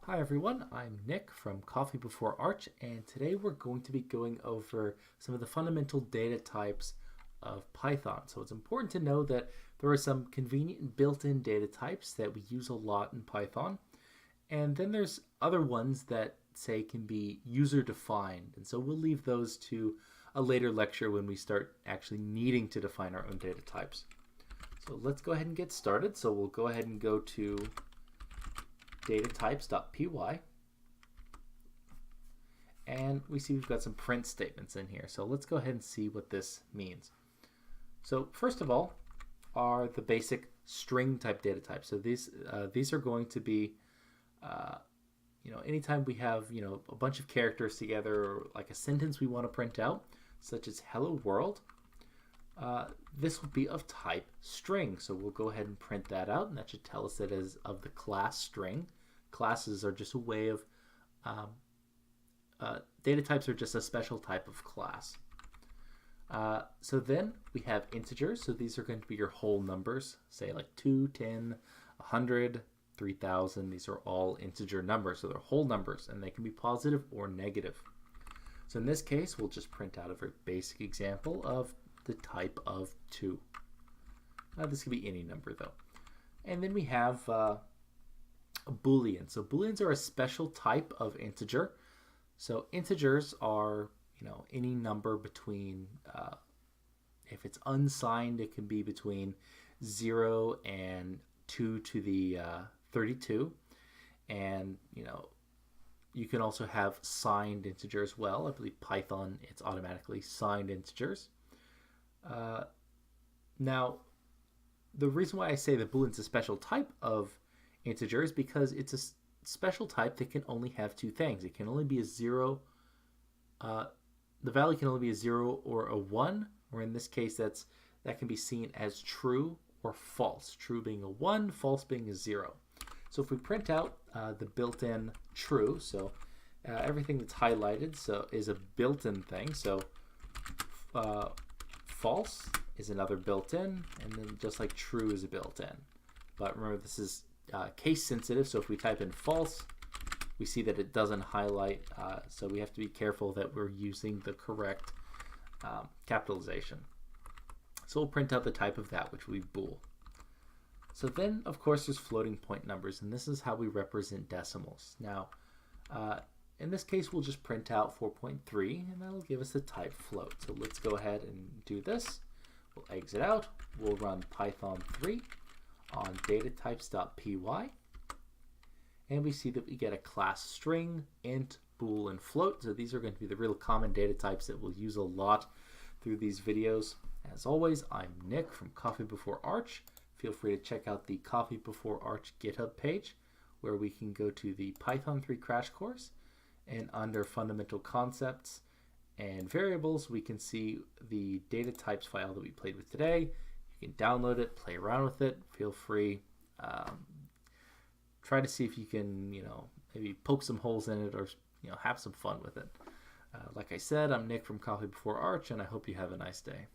Hi everyone, I'm Nick from Coffee Before Arch, and today we're going to be going over some of the fundamental data types of Python. So it's important to know that there are some convenient built-in data types that we use a lot in Python, and then there's other ones that say can be user-defined, and so we'll leave those to a later lecture when we start actually needing to define our own data types. So let's go ahead and get started. So we'll go ahead and go to datatypes.py, and we see we've got some print statements in here. So let's go ahead and see what this means. So first of all are the basic string type data types. So these are going to be anytime we have a bunch of characters together, or like a sentence we want to print out, such as hello world, this will be of type string. So we'll go ahead and print that out, and that should tell us that it is of the class string. Classes are just a way of data types are just a special type of class. So then we have integers. So these are going to be your whole numbers, say like 2, 10, 100, 3000. These are all integer numbers, so they're whole numbers, and they can be positive or negative. So in this case, we'll just print out a very basic example of the type of 2. This could be any number though. And then we have a Boolean. So Booleans are a special type of integer. So integers are any number between, if it's unsigned, it can be between 0 and 2 to the 32. And you can also have signed integers as well. I believe Python, it's automatically signed integers. Now, the reason why I say that Boolean's a special type of integer is because it's a special type that can only have two things. It can only be a 0. The value can only be a 0 or a 1, or in this case, that can be seen as true or false. True being a 1, false being a 0. So if we print out the built-in true, so everything that's highlighted is a built-in thing. So false is another built-in, and then just like true is a built-in. But remember, this is case sensitive, so if we type in false, we see that it doesn't highlight, so we have to be careful that we're using the correct capitalization. So we'll print out the type of that, which will be bool. So then, of course, there's floating point numbers, and this is how we represent decimals. Now, in this case, we'll just print out 4.3, and that'll give us the type float. So let's go ahead and do this. We'll exit out. We'll run Python3 on datatypes.py, and we see that we get a class string, int, bool, and float. So these are going to be the real common data types that we'll use a lot through these videos. As always, I'm Nick from Coffee Before Arch. Feel free to check out the Coffee Before Arch GitHub page, where we can go to the Python 3 crash course, and under fundamental concepts and variables, we can see the data types file that we played with today. You can download it, play around with it. Feel free. Try to see if you can, maybe poke some holes in it, or have some fun with it. Like I said, I'm Nick from Coffee Before Arch, and I hope you have a nice day.